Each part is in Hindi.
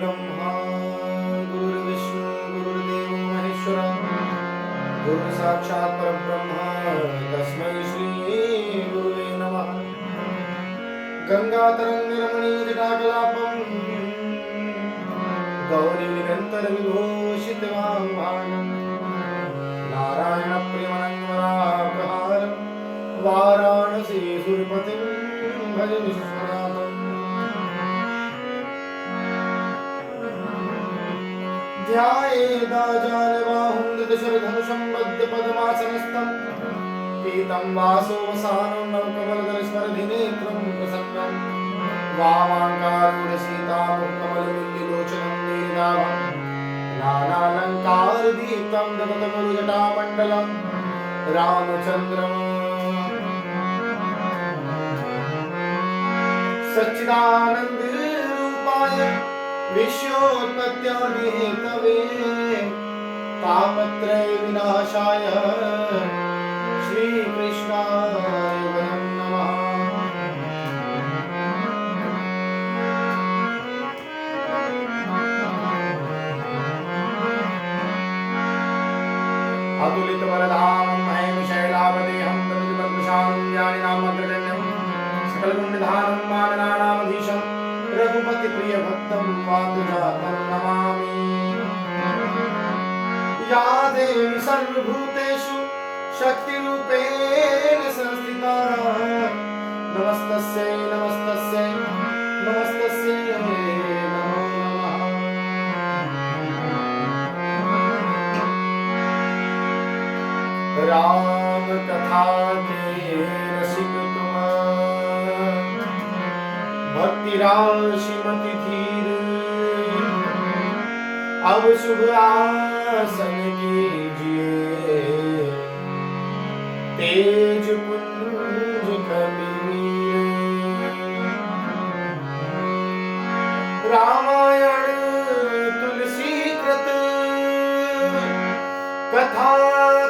गुरुर्ब्रह्मा गुरुर्विष्णु गुरुर्देवो महेश्वरा गुरु साक्षात् परब्रह्म तस्मै श्री गुरुवे नमः। गंगातरङ्गरमणीजटाकलापं गौरीनिरन्तरविभूषितवाङ्भागं नारायणप्रियमनङ्गमनापहारं वाराणसीसुरपतिं भज विश्वनाथम्। ध्यायेदाजानबाहुं दशरथनुषं बद्धपद्मासनस्थं पीतं वासोवसानं नवकमलदलस्मरधिनेत्रं प्रसन्नं वामाङ्गारूढसीतामुखकमलमिल्लिलोचनं नीरदाभं नानालङ्कारदीप्तं ददतगुरुजटामण्डलं रामचन्द्रम् सच्चिदानन्दरूपाय विश्वोत्पत्त्यादिहेतवे तापत्रय विनाशाय श्रीकृष्णाय वयं नमः। अतुलितबलधामं महेशैलावदेहं तनुजबलविशालं ज्ञानिनामग्रगण्यं सकलगुणनिधानं माननानामधीशं रघुपति प्रिय भक्तं वातुजातं नमामि। या देवी सर्वभूतेषु शक्तिरूपेण संस्थिता नमस्तस्यै नमस्तस्यै नमस्तस्यै नमो नमः। राम कथा के रसिक तुम भक्ति राशिमति धीर अब शुभ आसन कीजिए तेज पुंज कबीर। रामायण तुलसी कृत कथा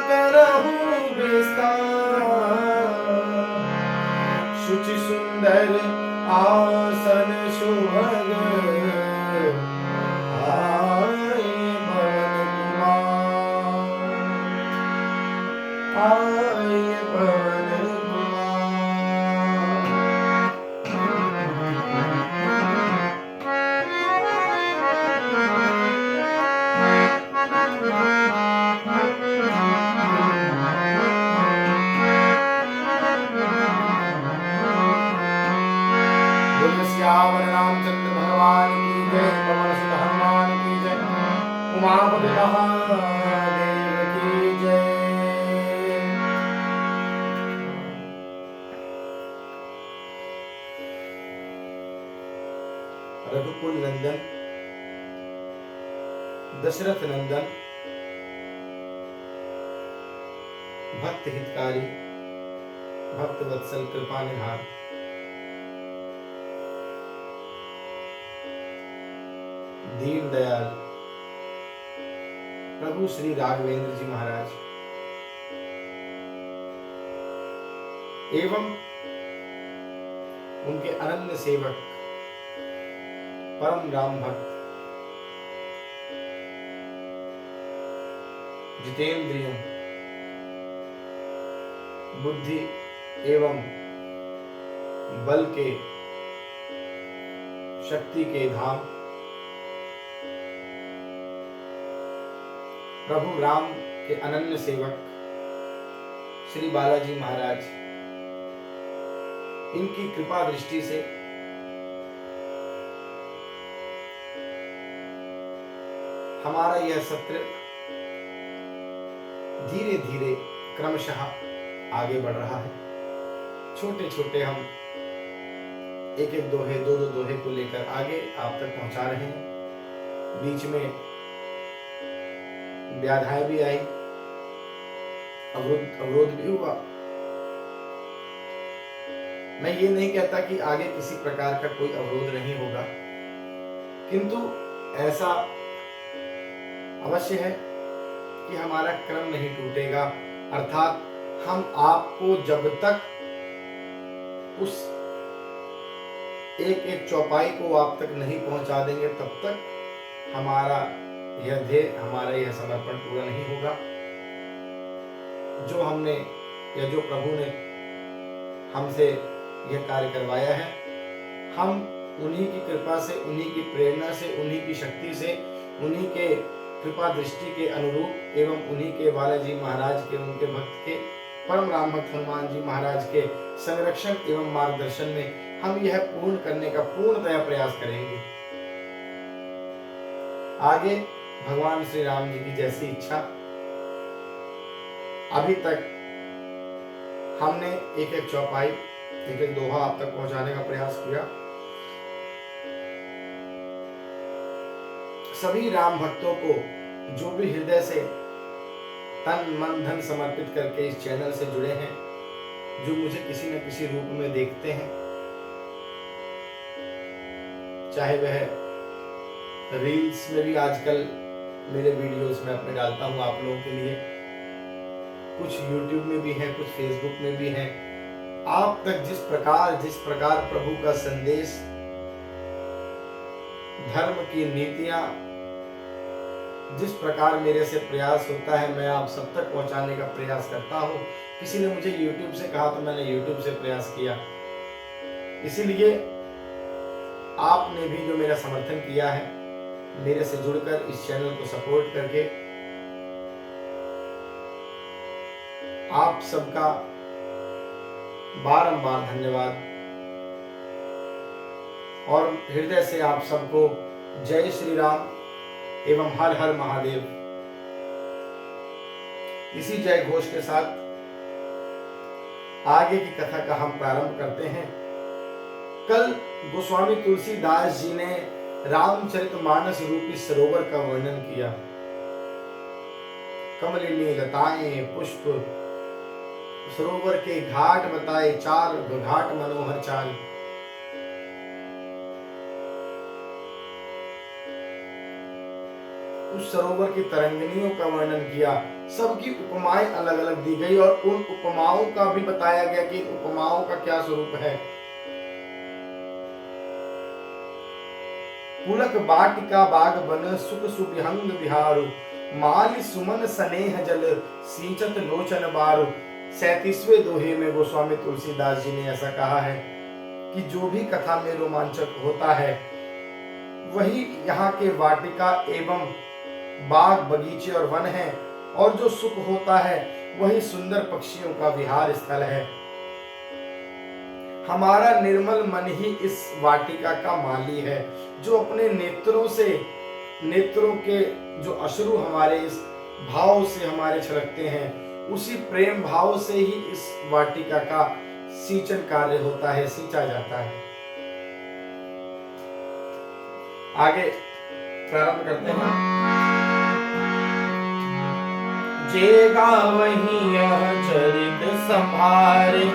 करहु विस्तार शुचि सुंदर आसन सुभग आए भवन कुमार आए भवन सियावर रामचंद्र भगवान की जय पवन सुत हनुमान की जय उमापति महादेव की जय। रघुकुल नंदन दशरथ नंदन भक्त हितकारी भक्त वत्सल कृपा निधान दीन दयाल प्रभु श्री राघवेंद्र जी महाराज एवं उनके अनन्य सेवक परम राम भक्त जितेंद्रिय बुद्धि एवं बल के शक्ति के धाम प्रभु राम के अनन्य सेवक श्री बालाजी महाराज इनकी कृपा दृष्टि से हमारा यह सत्र धीरे धीरे क्रमशः आगे बढ़ रहा है। छोटे छोटे हम एक एक दोहे दो दो दोहे को लेकर आगे आप तक पहुंचा रहे हैं। बीच में व्याधाएं भी आई, अवरोध भी हुआ। मैं ये नहीं कहता कि आगे किसी प्रकार का कोई अवरोध नहीं होगा, किंतु ऐसा अवश्य है कि हमारा क्रम नहीं टूटेगा। अर्थात हम आपको जब तक उस एक एक चौपाई को आप तक नहीं पहुंचा देंगे तब तक हमारा यह ध्येय, हमारा यह समर्पण पूरा नहीं होगा। जो हमने या जो प्रभु ने हमसे यह कार्य करवाया है, हम उन्हीं की कृपा से, उन्हीं की प्रेरणा से, उन्हीं की शक्ति से, उन्हीं के कृपा दृष्टि के अनुरूप एवं उन्हीं के बालाजी महाराज के, उनके भक्त के, परम राम भक्त हनुमान जी महाराज के संरक्षण एवं मार्गदर्शन में हम यह पूर्ण करने का पूर्णतया प्रयास करेंगे। आगे भगवान श्री राम जी की जैसी इच्छा। अभी तक हमने एक एक चौपाई, एक एक दोहा आप तक पहुंचाने का प्रयास किया। सभी राम भक्तों को जो भी हृदय से तन मन धन समर्पित करके इस चैनल से जुड़े हैं, जो मुझे किसी न किसी रूप में देखते हैं, चाहे वह रील्स में भी आजकल मेरे वीडियोस में अपने डालता हूं आप लोगों के लिए, कुछ यूट्यूब में भी है, कुछ फेसबुक में भी है। आप तक जिस प्रकार प्रभु का संदेश, धर्म की नीतियां, जिस प्रकार मेरे से प्रयास होता है, मैं आप सब तक पहुंचाने का प्रयास करता हूं। किसी ने मुझे YouTube से कहा तो मैंने YouTube से प्रयास किया। इसीलिए आपने भी जो मेरा समर्थन किया है, मेरे से जुड़कर इस चैनल को सपोर्ट करके, आप सबका बारंबार धन्यवाद। और हृदय से आप सबको जय श्री राम एवं हर हर महादेव। इसी जय घोष के साथ आगे की कथा का हम प्रारंभ करते हैं। कल गोस्वामी तुलसीदास जी ने रामचरितमानस रूपी सरोवर का वर्णन किया। कमलिनी लताएं पुष्प, सरोवर के घाट बताए, चार घाट मनोहर चाल। उस सरोवर की तरंगिनियों का वर्णन किया। सबकी उपमाएं अलग अलग दी गई और उन उपमाओं का भी बताया गया कि इन उपमाओं का क्या स्वरूप है। पुलक बाटिका बाग बन सुख सुविहंग विहारु, माली सुमन स्नेह जल सींचत लोचन बारु। 37वें दोहे में गोस्वामी तुलसीदास जी ने ऐसा कहा है कि जो भी कथा में रोमांचक होता है, वही यहाँ के वाटिका एवं बाग बगीचे और वन है, और जो सुख होता है वही सुंदर पक्षियों का विहार स्थल है। हमारा निर्मल मन ही इस वाटिका का माली है, जो अपने नेत्रों से, नेत्रों के जो अश्रु हमारे इस भाव से हमारे छलकते हैं, उसी प्रेम भाव से ही इस वाटिका का सींचन कार्य होता है, सींचा जाता है। आगे प्रारंभ करते हैं। जे गावहि यह चरित संभारे,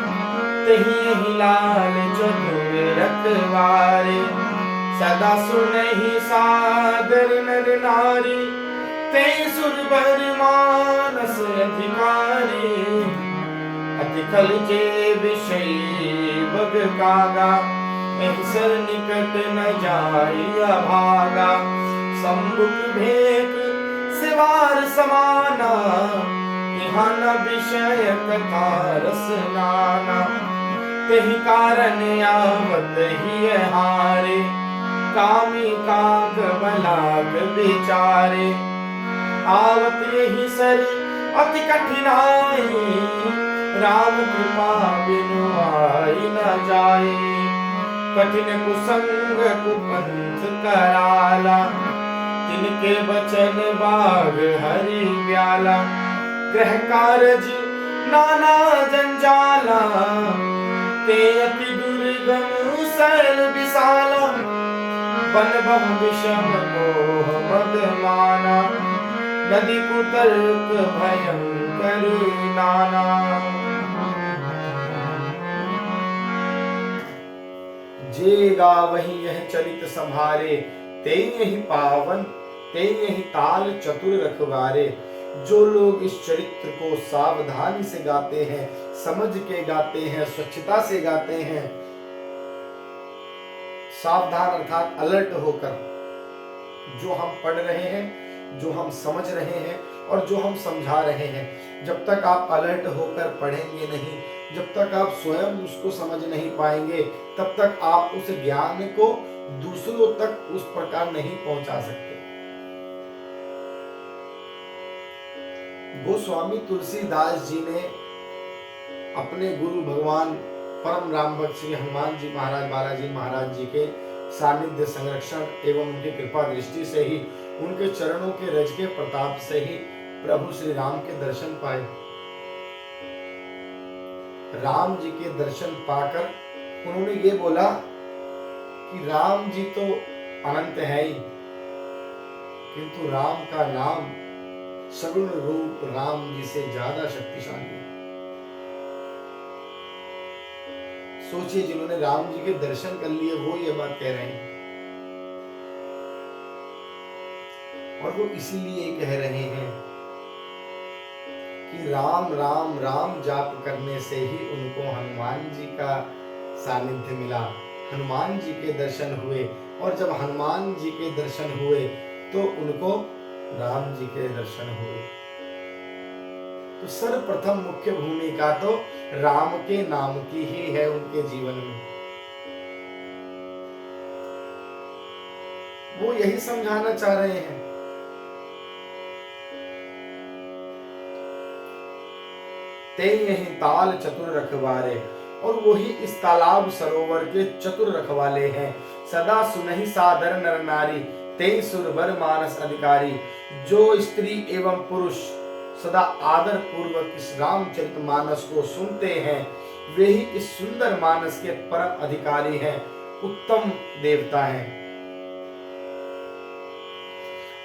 तहि लाल चतुर रखवारे। सदा सुनहि सादर नर नारी, ते सुरवर मानस अधिकारी। अति खल जे विषय बग कागा, सर निकट न जाय अभागा। सम्मुख भेंट सिवार समाना, यहाँ न विषय कथा रस नाना। तेहि कारण आवत ही हारे, कामी काग बलाग विचारे। आवत यही सर अति कठिनाई, राम कृपा बिनु आई न जाए। कठिन कुसंग कुपंथ कराला, तिनके बचन बाग हरि ब्याला। ग्रह कारज नाना जंजाला, ते अति दुर्गम सरल विशाला। बन बहु विषम मोह मद माना, नदी कुतर्क भयंकर नाना। जे गावहि यह चरित संभारे, ते यही पावन ते यही ताल चतुर रखवारे। जो लोग इस चरित्र को सावधानी से गाते हैं, समझ के गाते हैं, स्वच्छता से गाते हैं, सावधान अर्थात अलर्ट होकर, जो हम पढ़ रहे हैं, जो हम समझ रहे हैं और जो हम समझा रहे हैं, जब तक आप अलर्ट होकर पढ़ेंगे नहीं, जब तक आप स्वयं उसको समझ नहीं पाएंगे, तब तक आप उस ज्ञान को दूसरों तक उस प्रकार नहीं पहुंचा सकते। गोस्वामी तुलसीदास जी ने अपने गुरु भगवान परम राम भक्त श्री हनुमान जी महाराज, बालाजी महाराज जी के सानिध्य, संरक्षण एवं उनकी कृपा दृष्टि से ही, उनके चरणों के रज के प्रताप से ही प्रभु श्री राम के दर्शन पाए। राम जी के दर्शन पाकर उन्होंने ये बोला कि राम जी तो अनंत है ही, किंतु राम का नाम सगुण रूप राम जी से ज्यादा शक्तिशाली है। सोचिए, जिन्होंने राम जी के दर्शन कर लिए वो ये बात कह रहे हैं, और वो इसीलिए कह रहे हैं कि राम राम राम जाप करने से ही उनको हनुमान जी का सानिध्य मिला, हनुमान जी के दर्शन हुए, और जब हनुमान जी के दर्शन हुए तो उनको राम जी के दर्शन हुए। तो सर्वप्रथम मुख्य भूमिका तो राम के नाम की ही है उनके जीवन में। वो यही समझाना चाह रहे हैं। ते यही ताल चतुर रखवारे, और वही इस तालाब सरोवर के चतुर रखवाले हैं। सदा सुनहि सादर नर नारी, ते सुरवर मानस अधिकारी। जो स्त्री एवं पुरुष सदा आदर पूर्वक इस रामचरित मानस को सुनते हैं, वे ही इस सुंदर मानस के परम अधिकारी हैं, उत्तम देवता हैं।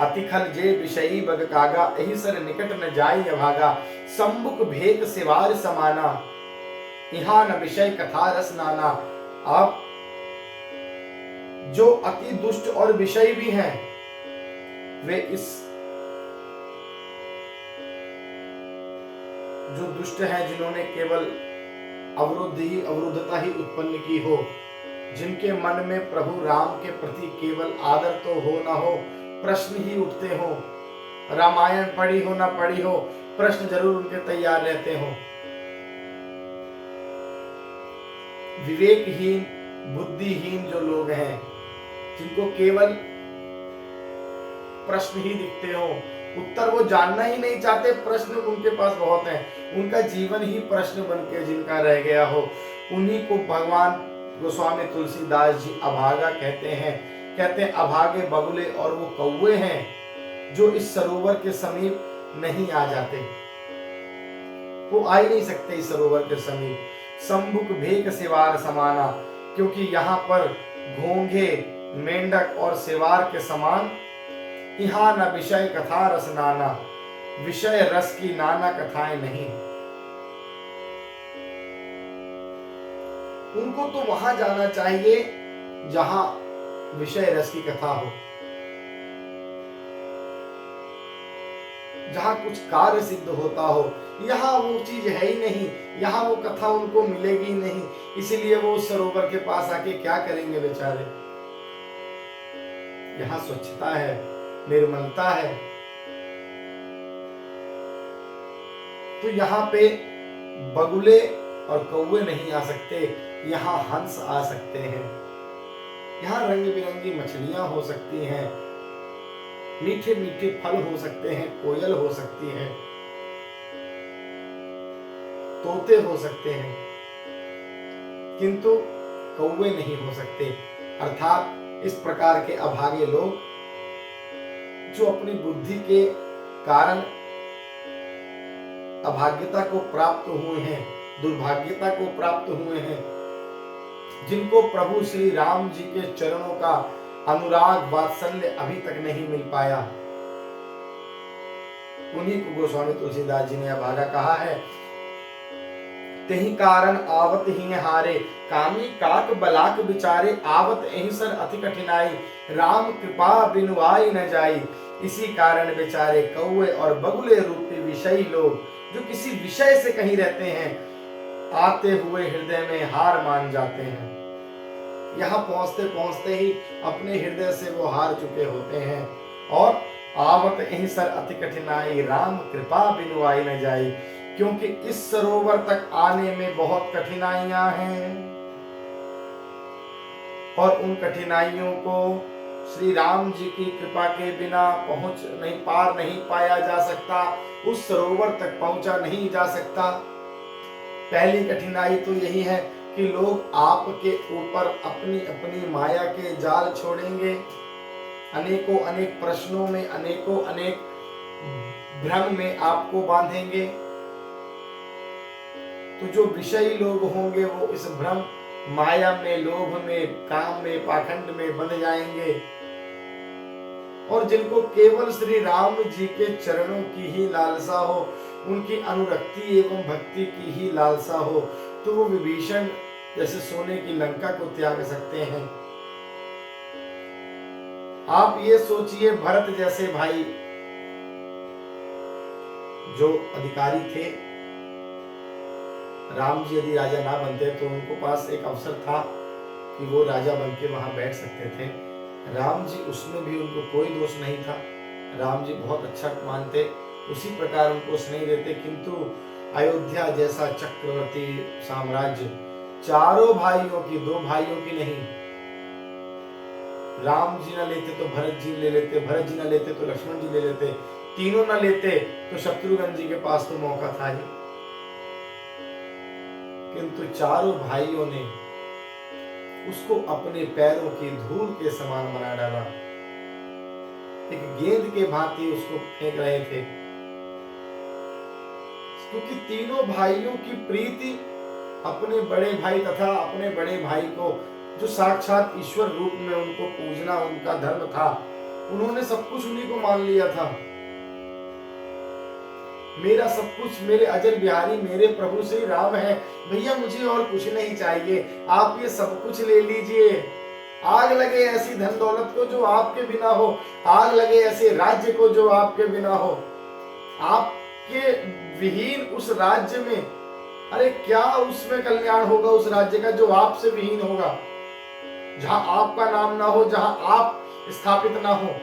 अतिखल जे विषयी बग कागा, एहि सर निकट न जाई अभागा। सम्मुख भेक सिवार समाना, यहाँ न विषय कथा रस नाना। आप जो अति दुष्ट और विषयी भी हैं, वे इस जो दुष्ट हैं, जिन्होंने केवल अवरुद्धता ही उत्पन्न की हो, जिनके मन में प्रभु राम के प्रति केवल आदर तो हो ना हो, प्रश्न ही उठते हो, रामायण पढ़ी हो ना पढ़ी हो, प्रश्न जरूर उनके तैयार रहते हो। विवेकहीन, बुद्धिहीन जो लोग हैं, जिनको केवल प्रश्न ही दिखते हो, उत्तर वो जानना ही नहीं चाहते, प्रश्न उनके पास बहुत हैं, उनका जीवन ही प्रश्न बन के जिनका रह गया हो, उन्हीं को भगवान गोस्वामी तुलसीदास जी अभागा कहते हैं। कहते हैं अभागे बगुले और वो कौवे हैं जो इस सरोवर के समीप नहीं आ जाते, वो आ ही नहीं सकते इस सरोवर के समीप। सम्मुख भेक सिवार समाना, क्योंकि यहाँ पर घोंघे, मेंढक और सिवार के समान यहाँ न विषय कथा रस नाना, विषय रस की नाना कथाएं नहीं। उनको तो वहां जाना चाहिए जहां विषय रस की कथा हो, जहां कुछ कार्य सिद्ध होता हो। यहाँ वो चीज है ही नहीं, यहाँ वो कथा उनको मिलेगी नहीं, इसीलिए वो उस सरोवर के पास आके क्या करेंगे बेचारे। यहाँ स्वच्छता है, निर्मलता है, तो यहाँ पे बगुले और कौवे नहीं आ सकते, यहाँ हंस आ सकते हैं। यहाँ रंग बिरंगी मछलियां हो सकती हैं, मीठे मीठे फल हो सकते हैं, कोयल हो सकती है, तोते हो सकते हैं, किंतु कौवे नहीं हो सकते। अर्थात इस प्रकार के अभागे लोग जो अपनी बुद्धि के कारण अभाग्यता को प्राप्त हुए हैं, दुर्भाग्यता को प्राप्त हुए हैं, जिनको प्रभु श्री राम जी के चरणों का अनुराग वात्सल्य अभी तक नहीं मिल पाया, उन्हीं को गोस्वामी तुलसीदास जी ने अभागा कहा है। तेहि कारण आवत ही हारे, कामी काक बलाक बिचारे। आवत एहि सर अति कठिनाई, राम कृपा बिनुआई न जाई। इसी कारण बेचारे कौवे और बगुले रूपी विषयी लोग जो किसी विषय से कहीं रहते हैं, आते हुए हृदय में हार मान जाते हैं। यहाँ पहुंचते पहुंचते ही अपने हृदय से वो हार चुके होते हैं। और आवत यहीं सर अति कठिनाई, राम कृपा बिनु आई न जाई, क्योंकि इस सरोवर तक आने में बहुत कठिनाइयां हैं और उन कठिनाइयों को श्री राम जी की कृपा के बिना पार नहीं पाया जा सकता, उस सरोवर तक पहुंचा नहीं जा सकता। पहली कठिनाई तो यही है कि लोग आपके ऊपर अपनी अपनी माया के जाल छोड़ेंगे, अनेकों अनेक प्रश्नों में, अनेकों अनेक भ्रम में आपको बांधेंगे। तो जो विषयी लोग होंगे वो इस भ्रम, माया में, लोभ में, काम में, पाखंड में बंध जाएंगे। और जिनको केवल श्री राम जी के चरणों की ही लालसा हो, उनकी अनुरक्ति एवं भक्ति की ही लालसा हो, तो वो विभीषण जैसे सोने की लंका को त्याग सकते हैं। आप ये सोचिए, भरत जैसे भाई जो अधिकारी थे, राम जी यदि राजा ना बनते तो उनको पास एक अवसर था कि वो राजा बन के वहां बैठ सकते थे। राम जी, उसमें भी उनको कोई दोष नहीं था, राम जी बहुत अच्छा मानते, उसी प्रकार उनको स्नेह देते। किंतु अयोध्या जैसा चक्रवर्ती साम्राज्य, चारों भाइयों की, दो भाइयों की नहीं, राम जी ना लेते तो भरत जी ले लेते, भरत जी ना लेते तो लक्ष्मण जी ले लेते, तीनों ना लेते तो शत्रुघ्न जी के पास तो मौका था ही। किंतु चारों भाइयों ने उसको अपने पैरों की धूल के समान बना डाला, एक गेंद के भांति उसको फेंक रहे थे, क्योंकि तीनों भाइयों की प्रीति अपने बड़े भाई तथा अपने बड़े भाई को, जो साक्षात ईश्वर रूप में उनको पूजना उनका धर्म था, उन्होंने सब कुछ उन्हीं को मान लिया था। मेरा सब कुछ मेरे अजर बिहारी, मेरे प्रभु श्री राम है, भैया मुझे और कुछ नहीं चाहिए, आप ये सब कुछ ले लीजिए। आग लगे ऐसी धन दौलत को जो आपके बिना हो, आग लगे ऐसे राज्य को जो आपके बिना हो, आपके विहीन उस राज्य में, अरे क्या उसमें कल्याण होगा उस राज्य का जो आपसे विहीन होगा, जहां आपका नाम ना हो, जहां आप स्थापित ना हो।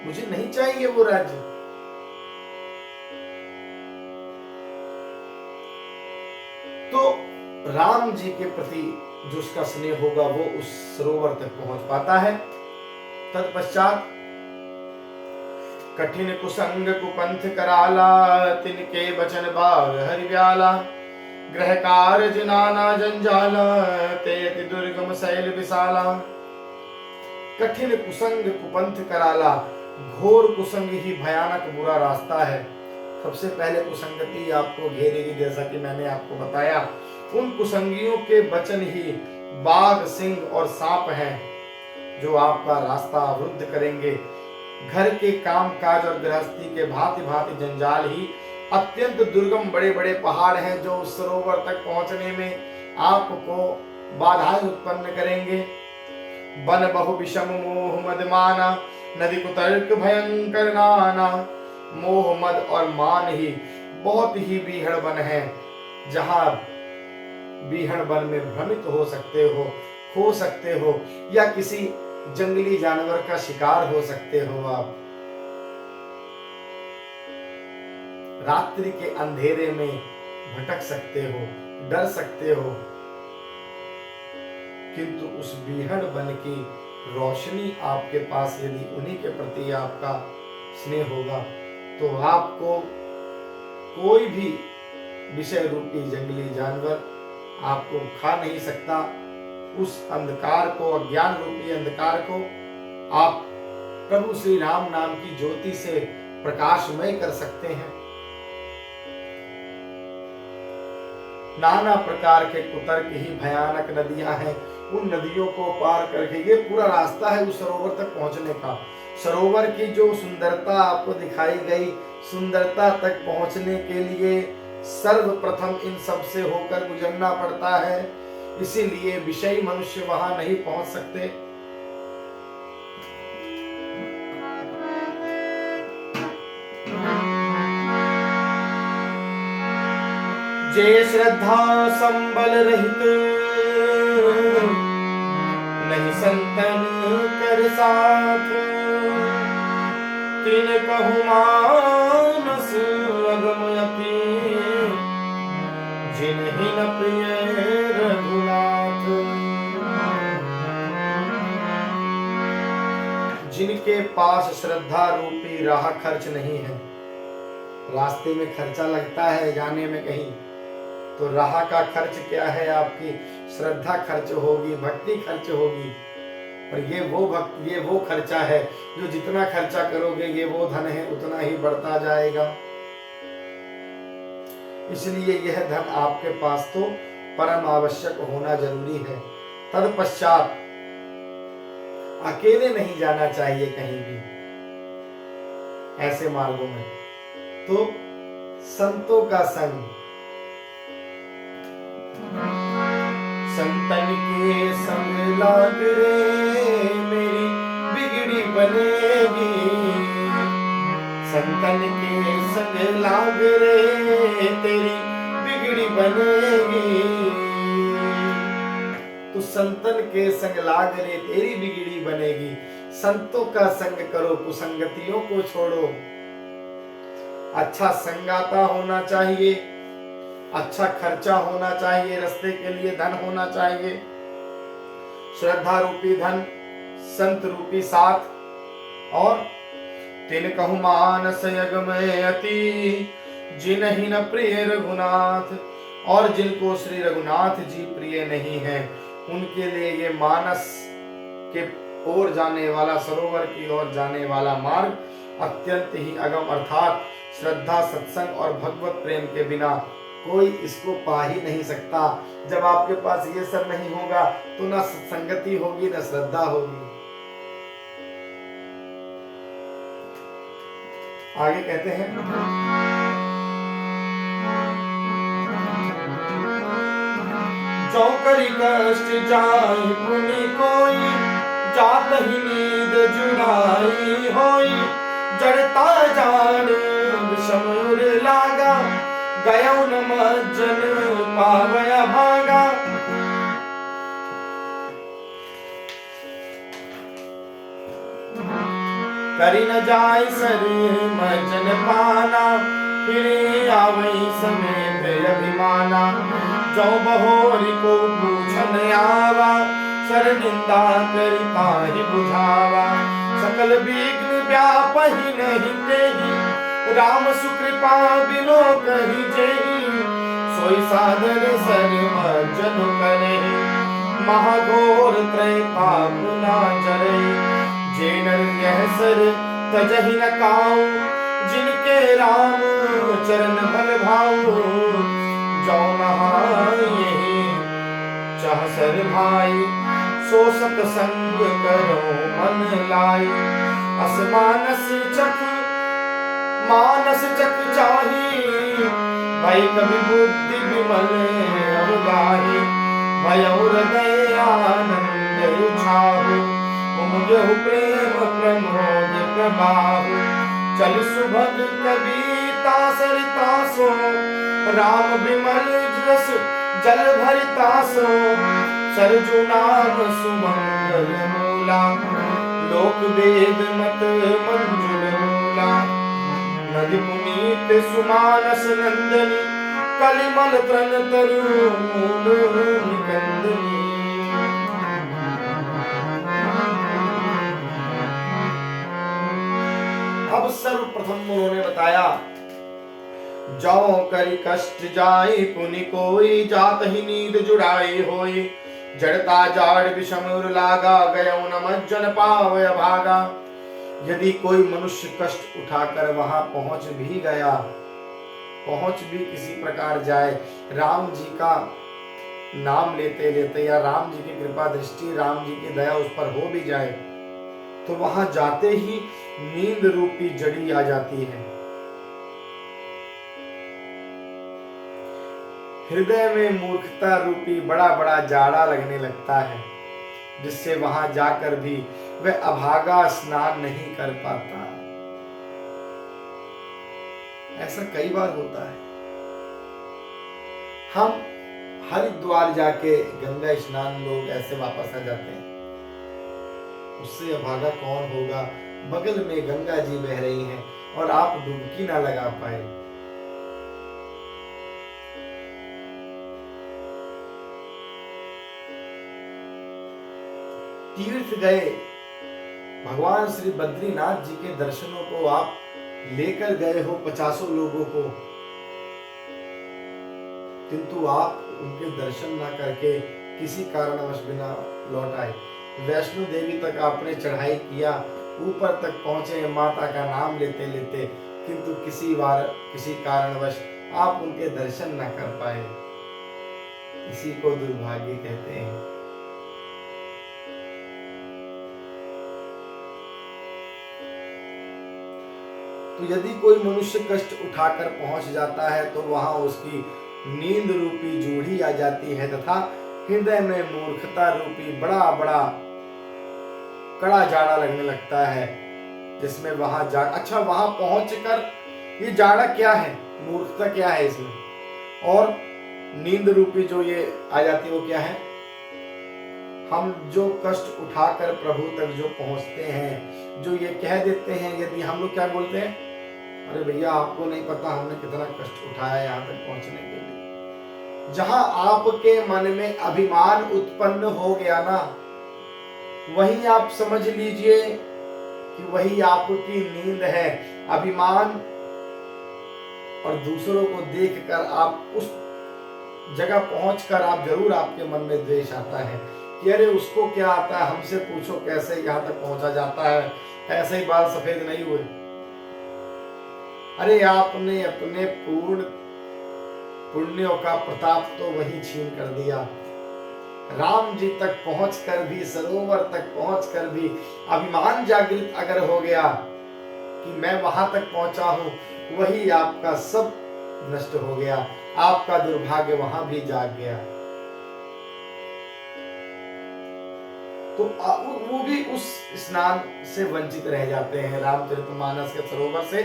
मुझे नहीं चाहिए वो राज्य। तो राम जी के प्रति जो उसका स्नेह होगा वो उस सरोवर तक पहुंच पाता है। तत्पश्चात कठिन कुसंग कुपंथ कराला, तिनके बचन बाग हरिव्याला, ग्रह कार्य नाना जंजाल, ते अति दुर्गम शैल विशाला। कठिन कुसंग कुपंथ कराला, घोर कुसंग ही भयानक बुरा रास्ता है। सबसे पहले कुसंगति आपको घेरेगी, जैसा कि मैंने आपको बताया, उन कुसंगियों के वचन ही बाघ, सिंह और सांप हैं जो आपका रास्ता अवरुद्ध करेंगे। घर के काम काज और गृहस्थी के भांति भांति जंजाल ही, अत्यंत दुर्गम बड़े बड़े पहाड़ हैं जो उस सरोवर तक पहुंचने में आपको बाधाएं उत्पन्न करेंगे। बन बहु विषम मोह मद माना, नदी कुतर्क भयंकर नाना। मोह मद और मान ही बहुत ही बीहड़ बन है, जहां बीहड़ बन में भ्रमित हो सकते हो, या किसी जंगली जानवर का शिकार हो सकते हो। आप रात्रि के अंधेरे में भटक सकते हो, डर सकते हो, किंतु उस बीहड़ बन की रोशनी आपके पास यदि उन्हीं के प्रति आपका स्नेह होगा तो आपको कोई भी विषय रूपी जंगली जानवर आपको खा नहीं सकता। उस अंधकार को, अज्ञान रूपी अंधकार को आप प्रभु श्री राम नाम की ज्योति से प्रकाशमय कर सकते हैं। नाना प्रकार के कुतर्क ही भयानक नदियां हैं, उन नदियों को पार करके ये पूरा रास्ता है उस सरोवर तक पहुंचने का। सरोवर की जो सुंदरता आपको दिखाई गई, सुंदरता तक पहुंचने के लिए सर्वप्रथम इन सब से होकर गुजरना पड़ता है, इसीलिए विषयी मनुष्य वहां नहीं पहुंच सकते। जे श्रद्धा संबल रहित नहीं संतन कर साथ, तिन कहु मानस अगम अति जिन्हि न प्रिय रघुनाथ। जिनके पास श्रद्धा रूपी राह खर्च नहीं है, रास्ते में खर्चा लगता है जाने में कहीं, तो राह का खर्च क्या है? आपकी श्रद्धा खर्च होगी, भक्ति खर्च होगी। और ये वो खर्चा है जो जितना खर्चा करोगे ये वो धन है उतना ही बढ़ता जाएगा। इसलिए यह धन आपके पास तो परम आवश्यक होना जरूरी है। तत्पश्चात अकेले नहीं जाना चाहिए कहीं भी ऐसे मार्गों में, तो संतों का संग, संतन के संग लाग रे मेरी बिगड़ी बनेगी, संतन के संग लाग रे तेरी बिगड़ी बनेगी। तो संतन के संग लाग रे तेरी बिगड़ी बनेगी। संतों का संग करो, कुसंगतियों को छोड़ो। अच्छा संगाता होना चाहिए, अच्छा खर्चा होना चाहिए, रास्ते के लिए धन होना चाहिए, श्रद्धा रूपी धन, संत रूपी साथ, और तिन कहु मानस यगमय अति जिन्हि न प्रिय रघुनाथ। और जिनको श्री रघुनाथ जी प्रिय नहीं है उनके लिए ये मानस के ओर जाने वाला, सरोवर की ओर जाने वाला मार्ग अत्यंत ही अगम, अर्थात श्रद्धा, सत्संग और भगवत प्रेम के बिना कोई इसको पा ही नहीं सकता। जब आपके पास ये सब नहीं होगा तो ना संगति होगी ना श्रद्धा होगी। आगे कहते हैं, जो करी कष्ट जाय पुनि कोई, जात ही नींद जुड़ाई होई, जड़ता जान विषम लागा, गयो न मज्जन पावया भागा। करी न जाय शरीर मज्जन पाना, फिर आवई समेत अभिमाना। जो बहोरी को पूछन आवा, सर निंदा करिता ही बुझावा। सकल विघ्न व्यापहि नहीं तेहि, राम सुकृपा बिनो कहि जेहि। सोई साधन सर मज्जन करहि, महाघोर त्रैताप न जरहि। जे नर यह सर तजहि न काऊ, जिनके राम चरण भल भाऊ। जो नहाई चाह सर भाई, सो सतसंग करो मन लाई। अस मानस चख चाही, भई कवि बुद्धि विमल अवगाही। भयो हृदय आनंद छाहु, उमगहु प्रेम प्रमोद प्रभाहु। चल सुभग कविता सरिता सो, राम विमल रस जल भरिता सो। सरजु नाम सुमंगल मूला, लोक वेद मत मंजुल मूला। नदि पुनीत सुमानस नंदनी, कलिमल तृण तरु मूल निकंदनी। अब सर्वप्रथम उन्होंने बताया, जो करी कष्ट जाई पुनि कोई, जात ही नींद जुड़ाई होई। जड़ता जाड़ विषम लागा, गयो न मज्जन पावय भागा। यदि कोई मनुष्य कष्ट उठाकर वहां पहुंच भी गया, पहुंच भी किसी प्रकार जाए, राम जी का नाम लेते लेते या राम जी की कृपा दृष्टि, राम जी की दया उस पर हो भी जाए, तो वहां जाते ही नींद रूपी जड़ी आ जाती है। हृदय में मूर्खता रूपी बड़ा बड़ा जाड़ा लगने लगता है, जिससे वहां जाकर भी वह अभागा स्नान नहीं कर पाता। ऐसा कई बार होता है। हम हरिद्वार जाके गंगा स्नान लोग ऐसे वापस आ जाते हैं, उससे अभागा कौन होगा। बगल में गंगा जी बह रही हैं और आप डुबकी ना लगा पाए। तीर्थ गए, भगवान श्री बद्रीनाथ जी के दर्शनों को आप लेकर गए हो 50 लोगों को, किंतु आप उनके दर्शन ना करके किसी कारणवश बिना लौट आए। वैष्णो देवी तक आपने चढ़ाई किया, ऊपर तक पहुंचे माता का नाम लेते लेते, किंतु किसी कारणवश आप उनके दर्शन ना कर पाए। इसी को दुर्भाग्य कहते हैं। तो यदि कोई मनुष्य कष्ट उठाकर पहुंच जाता है तो वहां उसकी नींद रूपी जूढ़ी आ जाती है तथा हृदय में मूर्खता रूपी बड़ा बड़ा कड़ा जाड़ा लगने लगता है, जिसमें वहां वहां पहुंचकर ये जाड़ा क्या है, मूर्खता क्या है इसमें, और नींद रूपी जो ये आ जाती है वो क्या है। हम जो कष्ट उठाकर प्रभु तक जो पहुंचते हैं, जो ये कह देते हैं, यदि हम लोग क्या बोलते हैं, अरे भैया आपको नहीं पता हमने कितना कष्ट उठाया यहाँ तक पहुंचने के लिए। जहां आपके मन में अभिमान उत्पन्न हो गया ना, वही आप समझ लीजिए कि वही आपकी नींद है। अभिमान और दूसरों को देखकर आप उस जगह पहुंचकर आप जरूर आपके मन में द्वेष आता है कि अरे उसको क्या आता है, हमसे पूछो कैसे यहाँ तक पहुंचा जाता है, ऐसे ही बाल सफेद नहीं हुए। अरे आपने अपने पूर्ण पुण्यों का प्रताप तो वही छीन कर दिया। राम जी तक पहुंचकर भी, सरोवर तक पहुंचकर भी अभिमान जागृत अगर हो गया कि मैं वहां तक पहुंचा हूं, वही आपका सब नष्ट हो गया, आपका दुर्भाग्य वहां भी जाग गया। तो वो भी उस स्नान से वंचित रह जाते हैं। रामचरितमानस के सरोवर से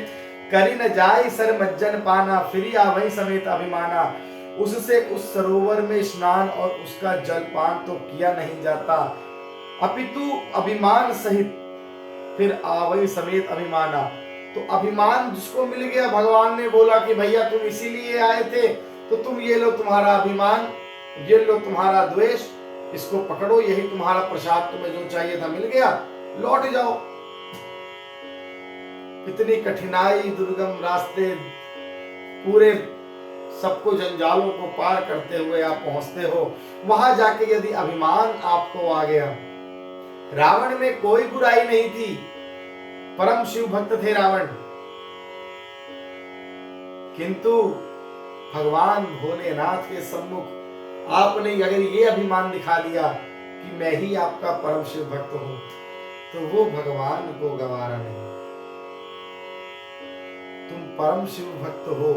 करी न जाए सर मज्जन पाना, फिरी आवई समेत अभिमाना। उससे उस सरोवर में स्नान और उसका जलपान तो किया नहीं जाता, अपितु अभिमान सहित फिर आवई समेत अभिमाना। तो अभिमान जिसको मिल गया, भगवान ने बोला कि भैया तुम इसीलिए आए थे, तो तुम ये लो तुम्हारा अभिमान, ये लो तुम्हारा द्वेष, इसको पकड़ो, यही तुम्हारा प्रसाद, तुम्हें जो चाहिए था मिल गया, लौट जाओ। इतनी कठिनाई, दुर्गम रास्ते, पूरे सबको जंजालों को पार करते हुए आप पहुंचते हो, वहां जाके यदि अभिमान आपको आ गया। रावण में कोई बुराई नहीं थी, परम शिव भक्त थे रावण, किंतु भगवान भोलेनाथ के सम्मुख आपने अगर ये अभिमान दिखा दिया कि मैं ही आपका परम शिव भक्त हूं, तो वो भगवान को गवारा नहीं। तुम परम शिव भक्त हो,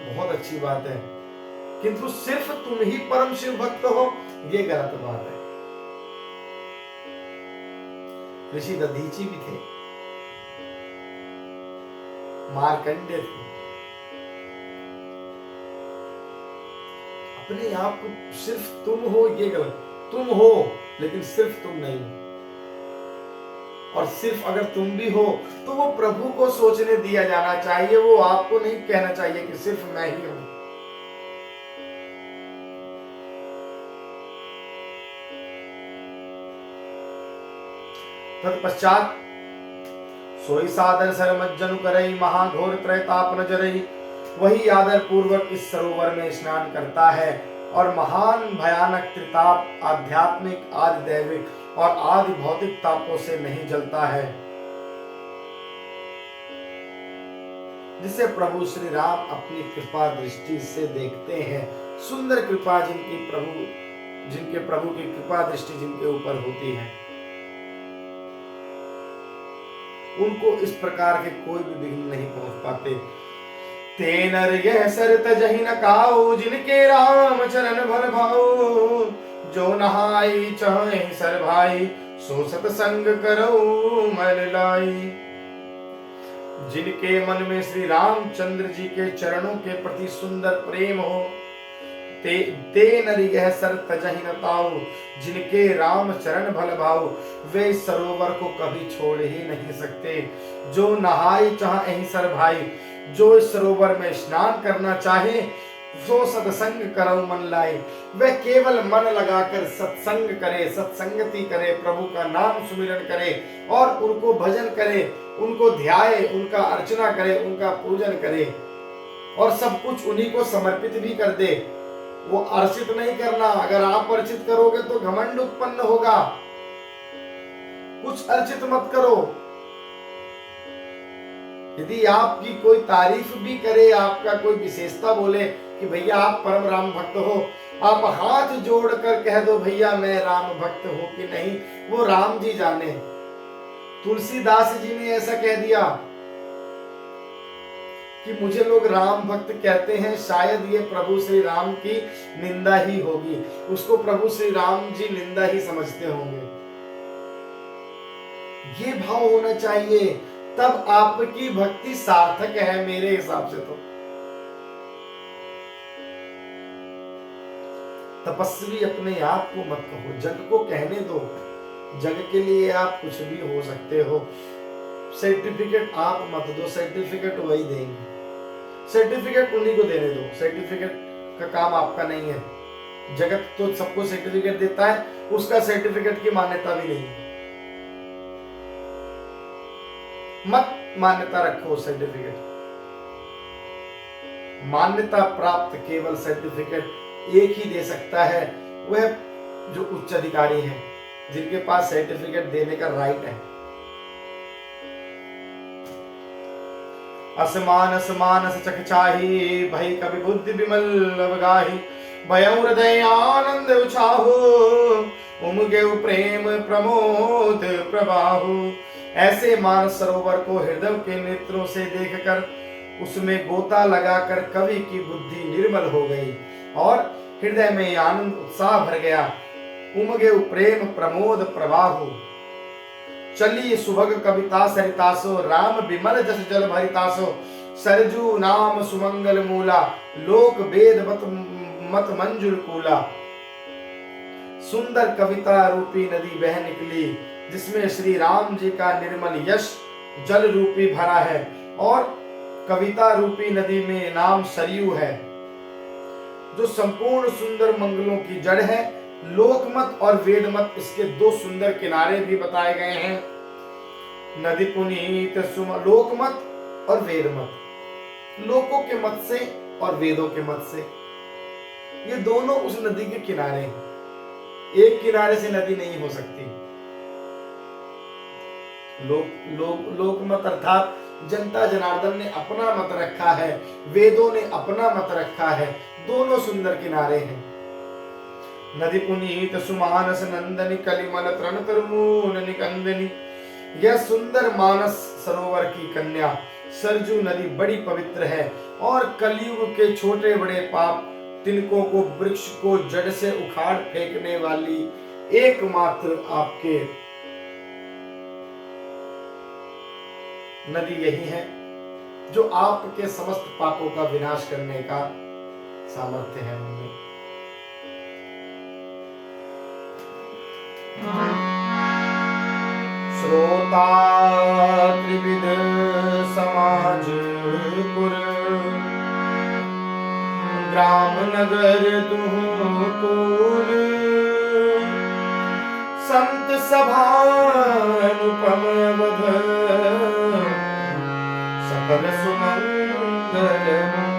बहुत अच्छी बात है, किंतु सिर्फ तुम ही परम शिव भक्त हो, ये गलत बात है। ऋषि दधीची भी थे, मार्कंडेय थे, अपने आप को सिर्फ तुम हो ये गलत, तुम हो लेकिन सिर्फ तुम नहीं हो। और सिर्फ अगर तुम भी हो तो वो प्रभु को सोचने दिया जाना चाहिए, वो आपको नहीं कहना चाहिए कि सिर्फ मैं ही हूं। तत्पश्चात सोई सादर सरमज्जन करई, महाघोर त्रैताप न जरई। वही आदर पूर्वक इस सरोवर में स्नान करता है और महान भयानक त्रिताप, आध्यात्मिक, आदि दैविक और आदि भौतिक तापों से नहीं जलता है, जिसे प्रभु श्री राम अपनी कृपा दृष्टि से देखते हैं। सुंदर कृपा जिनके प्रभु की कृपा दृष्टि जिनके ऊपर होती है, उनको इस प्रकार के कोई भी विघ्न नहीं पहुंच पाते। तेनर यह सरत जहि न काऊ, जिनके राम चरण भर भाऊ। जो नहाई चाहे सर भाई, सो सतसंग करो मल लाई। जिनके मन में श्री रामचंद्र जी के चरणों के प्रति सुंदर प्रेम हो, ते ते नरिगह सर तजहि न ताऊ, जिनके राम चरण भल भाऊ, वे इस सरोवर को कभी छोड़ ही नहीं सकते। जो नहाई चाह अहि सर भाई, जो इस सरोवर में स्नान करना चाहे, सो सत्संग करो मन लाए। वह केवल मन लगाकर सत्संग करे, सत्संगति करे, प्रभु का नाम सुमिरन करे और उनको भजन करे, उनको ध्याए, उनका अर्चना करे, उनका पूजन करे और सब कुछ उन्हीं को समर्पित भी कर दे। वो अर्चित नहीं करना, अगर आप अर्चित करोगे तो घमंड उत्पन्न होगा। कुछ अर्चित मत करो। यदि आपकी कोई तारीफ भी करे, आपका कोई विशेषता बोले कि भैया आप परम राम भक्त हो, आप हाथ जोड़कर कह दो भैया मैं राम भक्त हूं कि नहीं, वो राम जी जाने। तुलसीदास जी ने ऐसा कह दिया कि मुझे लोग राम भक्त कहते हैं, शायद ये प्रभु श्री राम की निंदा ही होगी, उसको प्रभु श्री राम जी निंदा ही समझते होंगे। ये भाव होना चाहिए, तब आपकी भक्ति सार्थक है मेरे हिसाब से। तो तपस्वी अपने आप को मत कहो, जग को कहने दो। जग के लिए आप कुछ भी हो सकते हो। सर्टिफिकेट आप मत दो, सर्टिफिकेट वही देंगे, सर्टिफिकेट उन्हीं को देने दो। सर्टिफिकेट का काम आपका नहीं है। जगत तो सबको सर्टिफिकेट देता है, उसका सर्टिफिकेट की मान्यता भी नहीं है। मत मान्यता रखो सर्टिफिकेट। मान्यता प्राप्त केवल सर्टिफिकेट एक ही दे सकता है, वह जो उच्च अधिकारी है, जिनके पास सर्टिफिकेट देने का राइट है। असमान असमान चकचाही, भई कवि बुद्धि विमल अवगाही, भयउ हृदय आनंद उछाहु, उमगे प्रेम प्रमोद प्रवाहु। ऐसे मानस सरोवर को हृदय के नेत्रों से देखकर, उसमें गोता लगाकर कवि की बुद्धि निर्मल हो गई और हृदय में आनंद उत्साह भर गया। उमगे प्रेम प्रमोद प्रवाहु, चली सुभग कविता सरितासो, राम विमल जस जल भरितासो। सरजू नाम सुमंगल मूला, लोक वेद मत मंजुल कूला। सुंदर कविता रूपी नदी बह निकली, जिसमें श्री राम जी का निर्मल यश जल रूपी भरा है और कविता रूपी नदी में नाम सरयू है, जो संपूर्ण सुंदर मंगलों की जड़ है। लोकमत और वेदमत, इसके दो सुंदर किनारे भी बताए गए हैं। नदी पुनीत लोकमत और वेदमत, लोकों के मत से और वेदों के मत से, ये दोनों उस नदी के किनारे हैं। एक किनारे से नदी नहीं हो सकती। लोकमत अर्थात जनता जनार्दन ने अपना मत रखा है, वेदों ने अपना मत रखा है, दोनों सुंदर किनारे हैं। नदी पुनीत सुमानस नंदनी, कलिमल तरण तरमून निकंदनी। यह सुंदर मानस सरोवर की कन्या सरजू नदी बड़ी पवित्र है और कलयुग के छोटे बड़े पाप तिनकों को, वृक्ष को जड़ से उखाड़ फेंकने वाली एकमात्र आपके नदी यही है, जो आपके समस्त पापों का विनाश करने का सामर्थ्य है उनमें। श्रोता त्रिविध समाज पुर, ग्राम नगर दुहपुर, संत सभा अनुपम अवध, सकल सुमंगल मूल।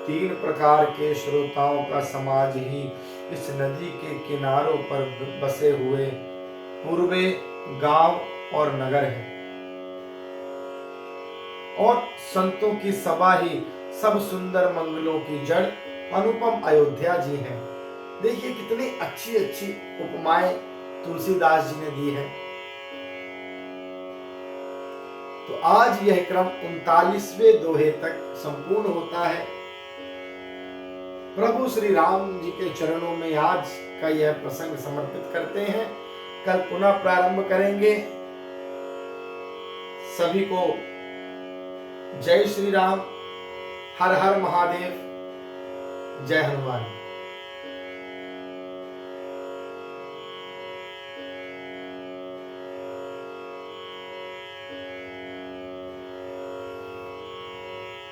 तीन प्रकार के श्रोताओं का समाज ही इस नदी के किनारों पर बसे हुए पूर्वे गांव और नगर है, और संतों की सभा ही सब सुंदर मंगलों की जड़ अनुपम अयोध्या जी है। देखिए कितनी अच्छी अच्छी उपमाएं तुलसीदास जी ने दी है। तो आज यह क्रम 39वें दोहे तक संपूर्ण होता है। प्रभु श्री राम जी के चरणों में आज का यह प्रसंग समर्पित करते हैं। कल पुनः प्रारंभ करेंगे। सभी को जय श्री राम, हर हर महादेव। जय हनुमान।